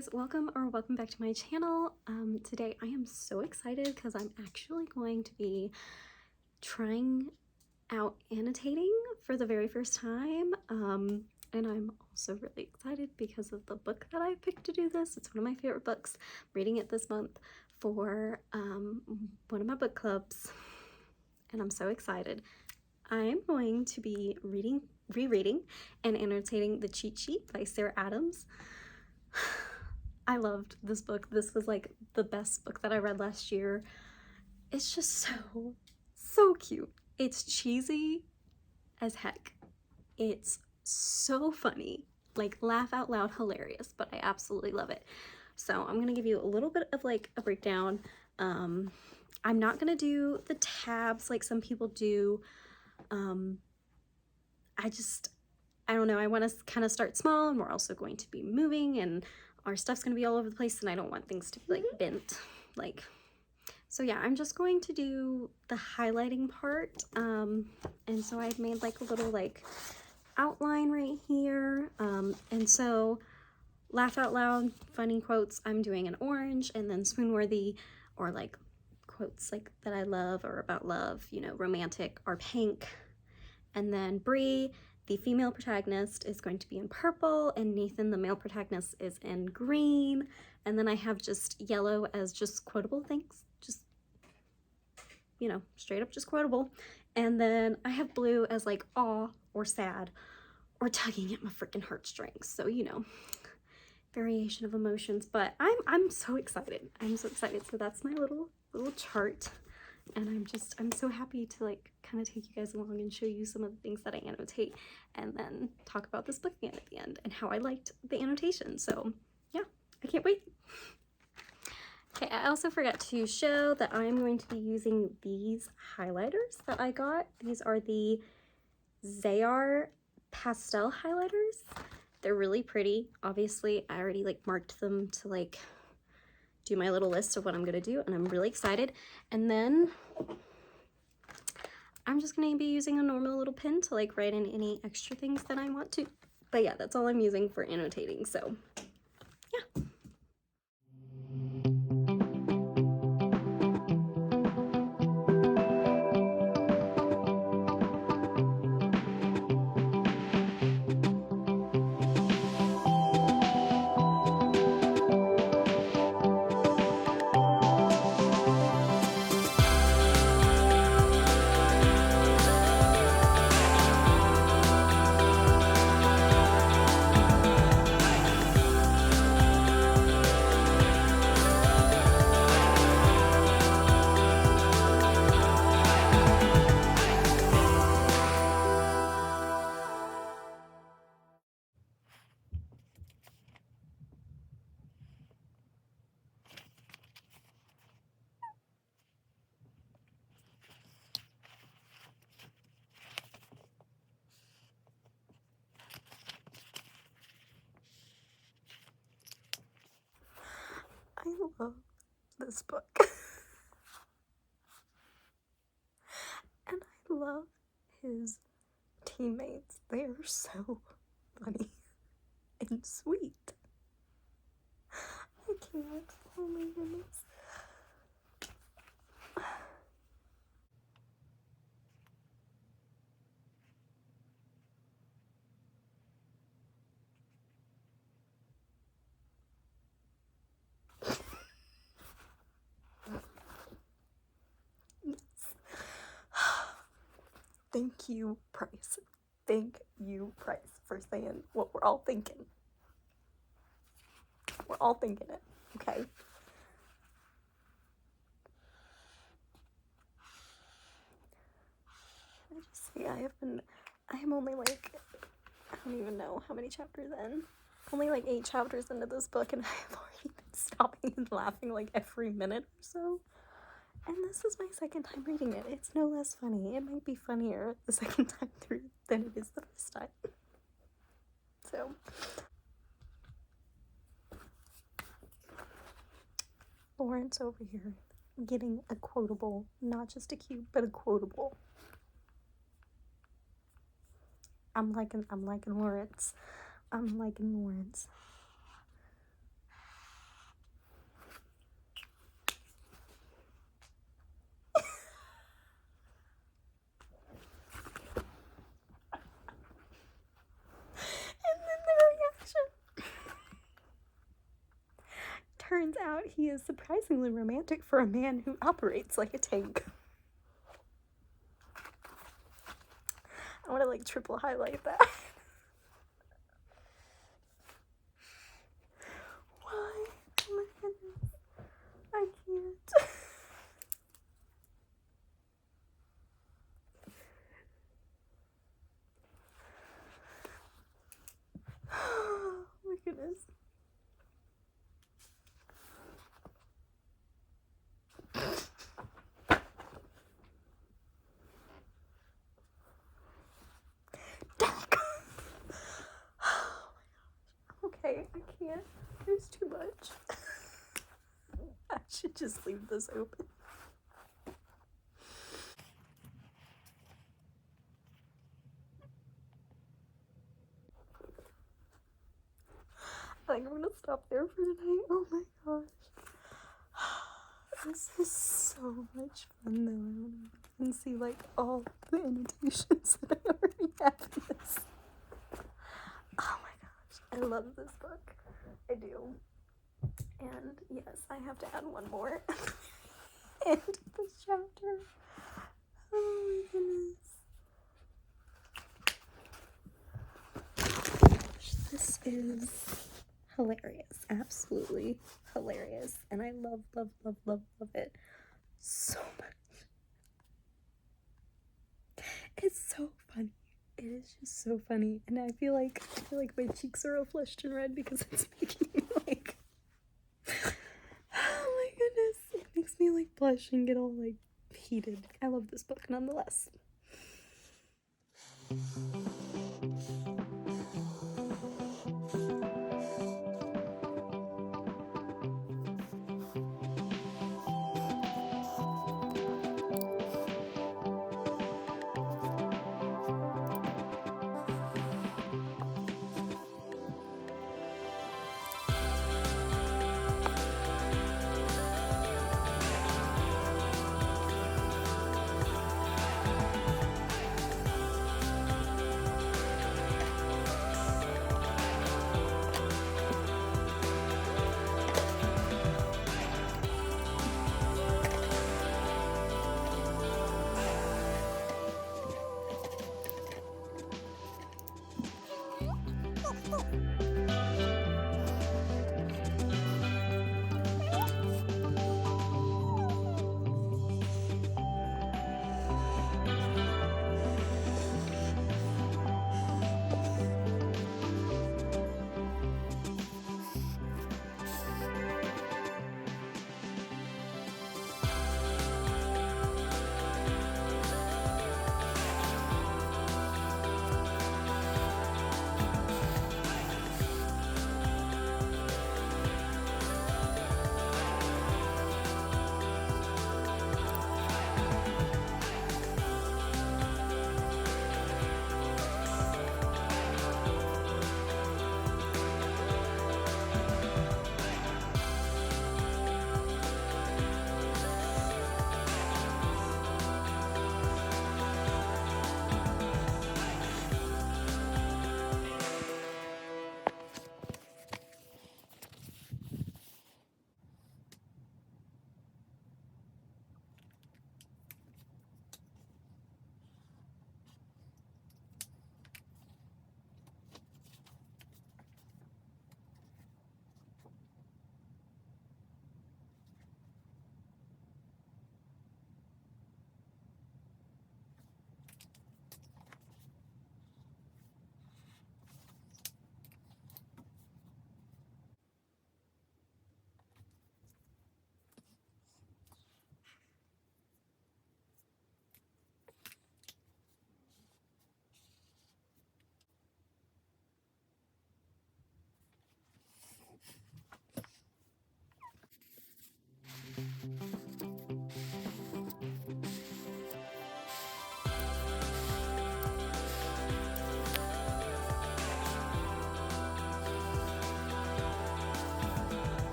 guys, welcome back to my channel. Today I am so excited because I'm actually going to be trying out annotating for the very first time, and I'm also really excited because of the book that I picked to do this. It's one of my favorite books. I'm reading it this month for one of my book clubs, and I'm so excited. I'm going to be rereading and annotating The Cheat Sheet by Sarah Adams. I loved this book. This was like the best book that I read last year. It's just so cute. It's cheesy as heck. It's so funny, like laugh out loud hilarious, but I absolutely love it. So I'm gonna give you a little bit of like a breakdown. I'm not gonna do the tabs like some people do. I don't know, I want to kind of start small, and we're also going to be moving and our stuff's going to be all over the place, and I don't want things to be like bent, like, so yeah, I'm just going to do the highlighting part. And so I've made like a little like outline right here, and so laugh out loud funny quotes I'm doing in orange, and then swoon-worthy or like quotes like that I love or about love, you know, romantic, are pink. And then Bree, the female protagonist, is going to be in purple, and Nathan, the male protagonist, is in green. And then I have just yellow as just quotable things, just, you know, straight up just quotable. And then I have blue as like awe or sad or tugging at my freaking heartstrings. So, you know, variation of emotions, but I'm so excited. I'm so excited. So that's my little chart. And I'm so happy to like kind of take you guys along and show you some of the things that I annotate, and then talk about this book again at the end and how I liked the annotation. So yeah, I can't wait. Okay, I also forgot to show that I'm going to be using these highlighters that I got. These are the Zayar pastel highlighters. They're really pretty. Obviously, I already like marked them to like do my little list of what I'm gonna do, and I'm really excited. And then I'm just gonna be using a normal little pen to like write in any extra things that I want to. But yeah, that's all I'm using for annotating, so yeah. I love this book. And I love his teammates. They are so funny and sweet. I can't. Oh my goodness. Thank you, Price. Thank you, Price, for saying what we're all thinking. We're all thinking it, okay? I just see I am only like, I don't even know how many chapters in. Only like 8 chapters into this book, and I have already been stopping and laughing like every minute or so. And this is my second time reading it. It's no less funny. It might be funnier the second time through than it is the first time. So, Lawrence over here getting a quotable, not just a cute, but a quotable. I'm liking Lawrence. I'm liking Lawrence. out he is surprisingly romantic for a man who operates like a tank. I want to like triple highlight that. Why? Oh my goodness. I can't. Oh my goodness. Okay, I can't. There's too much. I should just leave this open. I think I'm gonna stop there for tonight. Oh my gosh. This is so much fun though. I don't know if you can see like all the annotations that I already have in this. Oh my gosh. I love this book. I do. And yes, I have to add one more. End this chapter. Oh my goodness. This is hilarious. Absolutely hilarious. And I love it so much. It's so funny. It is just so funny. And I feel like my cheeks are all flushed and red because it's making me like oh my goodness. It makes me like blush and get all like heated. I love this book nonetheless.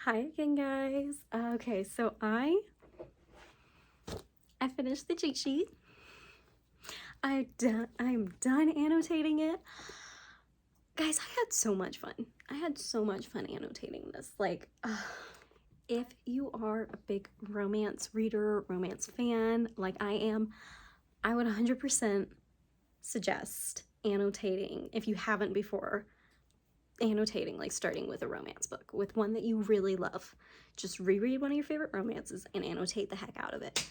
Hi again, guys. Okay, so I finished the cheat sheet. I'm done annotating it. Guys, I had so much fun. I had so much fun annotating this. Like, if you are a big romance reader, romance fan, like I am, I would 100% suggest annotating, if you haven't before, annotating, like starting with a romance book, with one that you really love. Just reread one of your favorite romances and annotate the heck out of it.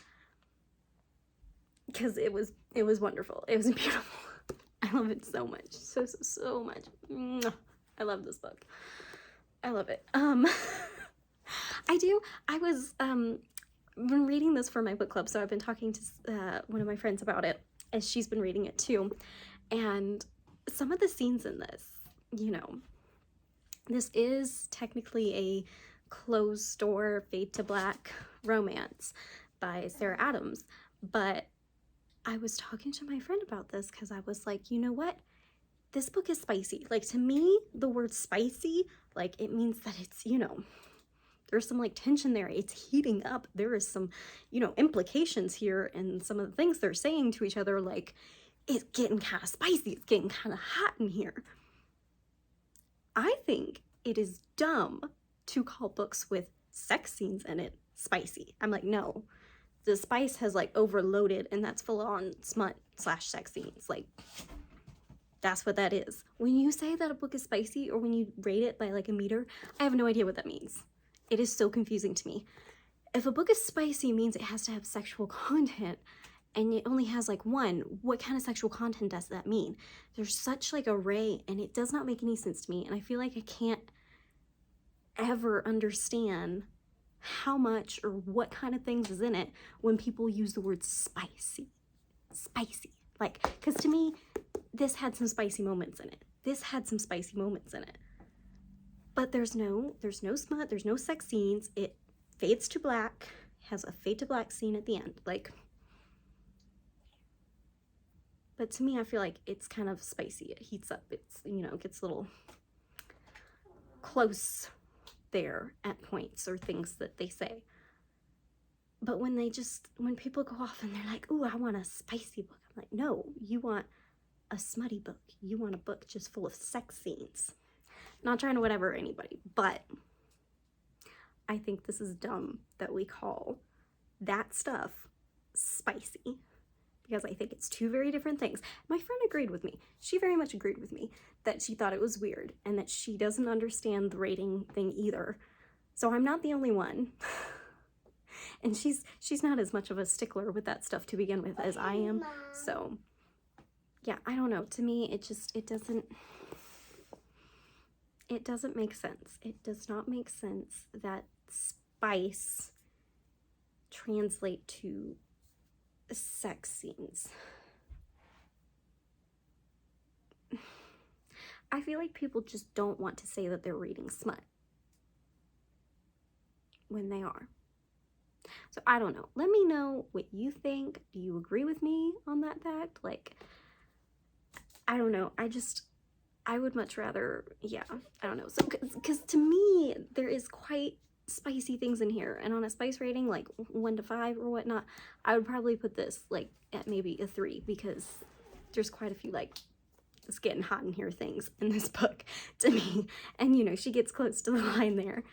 Because it was wonderful. It was beautiful. I love it so much. So much. I love this book. I love it. I was been reading this for my book club, so I've been talking to one of my friends about it, as she's been reading it too. And some of the scenes in this, you know, this is technically a closed door fade to black romance by Sarah Adams, but I was talking to my friend about this because I was like, you know what? This book is spicy. Like, to me, the word spicy, like, it means that it's, you know, there's some like tension there. It's heating up. There is some, you know, implications here, and some of the things they're saying to each other, like, it's getting kind of spicy. It's getting kind of hot in here. I think it is dumb to call books with sex scenes in it spicy. I'm like, no. The spice has like overloaded, and that's full on smut / sex scenes. Like, that's what that is. When you say that a book is spicy, or when you rate it by like a meter, I have no idea what that means. It is so confusing to me. If a book is spicy, means it has to have sexual content, and it only has like one. What kind of sexual content does that mean? There's such like array, and it does not make any sense to me, and I feel like I can't ever understand how much or what kind of things is in it when people use the word spicy. Like, because to me, this had some spicy moments in it. But there's no smut, there's no sex scenes. It fades to black, has a fade to black scene at the end. Like, but to me, I feel like it's kind of spicy. It heats up. It's, you know, gets a little close there at points, or things that they say. But when people go off and they're like, ooh, I want a spicy book, I'm like, no, you want a smutty book. You want a book just full of sex scenes. Not trying to whatever anybody, but I think this is dumb that we call that stuff spicy, because I think it's two very different things. My friend agreed with me. She very much agreed with me that she thought it was weird, and that she doesn't understand the rating thing either. So I'm not the only one. And she's not as much of a stickler with that stuff to begin with as I am. So yeah, I don't know. To me, it doesn't make sense. It does not make sense that spice translate to sex scenes. I feel like people just don't want to say that they're reading smut when they are. So I don't know. Let me know what you think. Do you agree with me on that fact? Like, I don't know. I would much rather, yeah, I don't know. So, because to me, there is quite spicy things in here, and on a spice rating, like 1 to 5 or whatnot, I would probably put this like at maybe a 3, because there's quite a few like, it's getting hot in here things in this book to me. And you know, she gets close to the line there.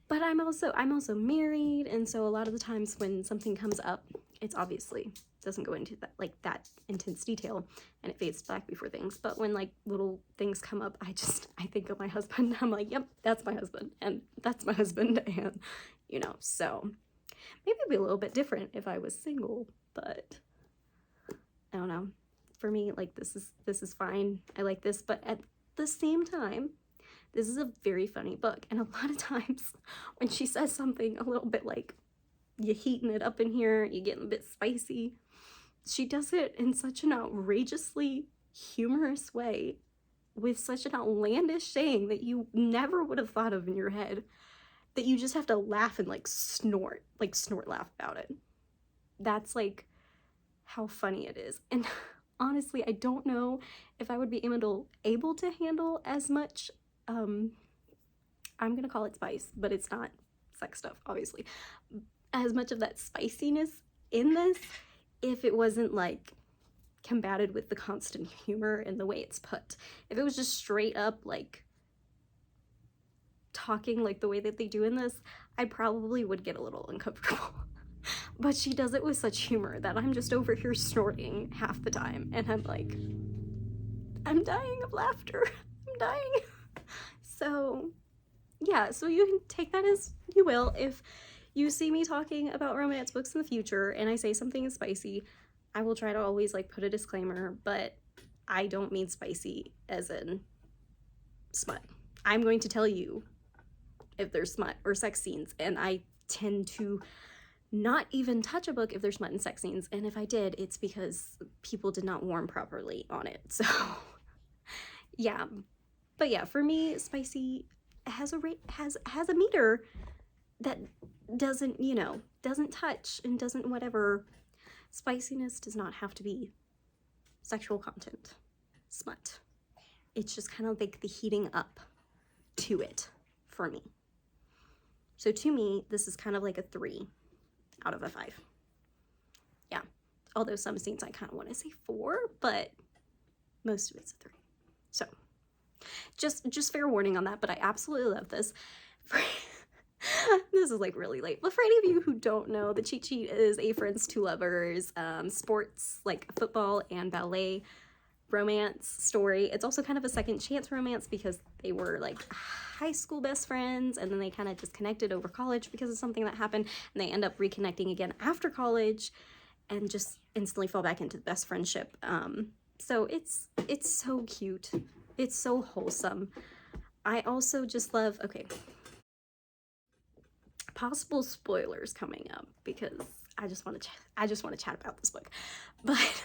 But I'm also married, and so a lot of the times when something comes up, it's obviously doesn't go into that intense detail, and it fades to black before things. But when like little things come up, I think of my husband. I'm like, yep, that's my husband, and that's my husband, and you know, so maybe it'd be a little bit different if I was single, but I don't know. For me, like, this is fine. I like this, but at the same time, this is a very funny book, and a lot of times when she says something a little bit like, you're heating it up in here, you're getting a bit spicy, she does it in such an outrageously humorous way, with such an outlandish saying that you never would have thought of in your head, that you just have to laugh and like snort laugh about it. That's like how funny it is. And honestly, I don't know if I would be able to handle as much I'm gonna call it spice, but it's not sex stuff, obviously. As much of that spiciness in this, if it wasn't like combated with the constant humor and the way it's put. If it was just straight up like talking like the way that they do in this, I probably would get a little uncomfortable. But she does it with such humor that I'm just over here snorting half the time, and I'm like, I'm dying of laughter. I'm dying. So yeah, so you can take that as you will. If you see me talking about romance books in the future and I say something is spicy, I will try to always like put a disclaimer, but I don't mean spicy as in smut. I'm going to tell you if there's smut or sex scenes, and I tend to not even touch a book if there's smut and sex scenes, and if I did, it's because people did not warn properly on it. So yeah, but yeah, for me, spicy has a rate, has a meter that doesn't, you know, doesn't touch and doesn't whatever. Spiciness does not have to be sexual content, smut. It's just kind of like the heating up to it for me. So to me, this is kind of like a 3 out of a 5. Yeah, although some scenes I kind of want to say 4, but most of it's a 3. So just fair warning on that, but I absolutely love this. This is like really late, but for any of you who don't know, the cheat sheet is a friends to lovers sports like football and ballet romance story. It's also kind of a second chance romance because they were like high school best friends and then they kind of disconnected over college because of something that happened, and they end up reconnecting again after college and just instantly fall back into the best friendship. So it's so cute. It's so wholesome. I also just love, okay, possible spoilers coming up because I just want to chat about this book. But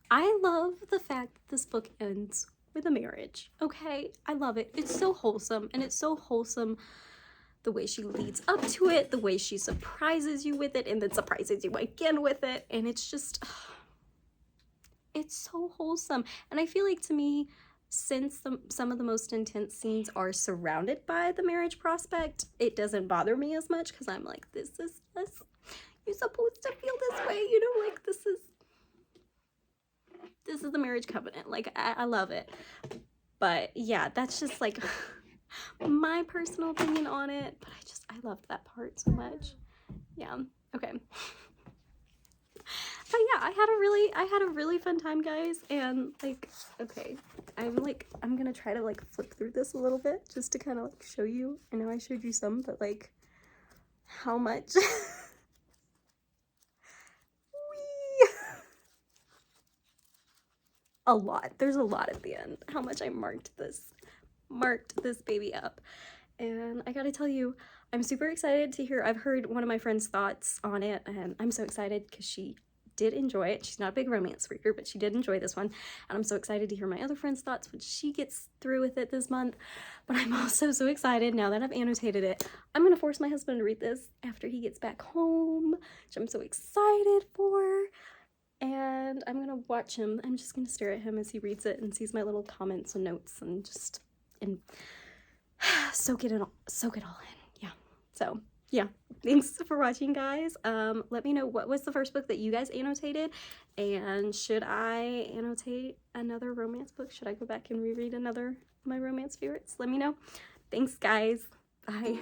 I love the fact that this book ends with a marriage. Okay, I love it. It's so wholesome, and it's so wholesome the way she leads up to it, the way she surprises you with it, and then surprises you again with it, and it's just, it's so wholesome. And I feel like, to me, since some of the most intense scenes are surrounded by the marriage prospect, it doesn't bother me as much because I'm like, this is us. You're supposed to feel this way, you know, like this is the marriage covenant. Like I love it. But yeah, that's just like my personal opinion on it, but I loved that part so much. Yeah, okay. But yeah, I had a really fun time, guys, and like, okay, I'm gonna try to like flip through this a little bit just to kind of like show you. I know I showed you some, but like how much a lot. There's a lot at the end. How much I marked this baby up. And I gotta tell you, I'm super excited to hear. I've heard one of my friends' thoughts on it, and I'm so excited because she did enjoy it. She's not a big romance reader, but she did enjoy this one, and I'm so excited to hear my other friend's thoughts when she gets through with it this month. But I'm also so excited now that I've annotated it. I'm gonna force my husband to read this after he gets back home, which I'm so excited for. And I'm gonna watch him. I'm just gonna stare at him as he reads it and sees my little comments and notes and just soak it all in. Yeah. So yeah, thanks for watching, guys. Let me know, what was the first book that you guys annotated, and should I annotate another romance book? Should I go back and reread another of my romance favorites? Let me know. Thanks, guys. Bye.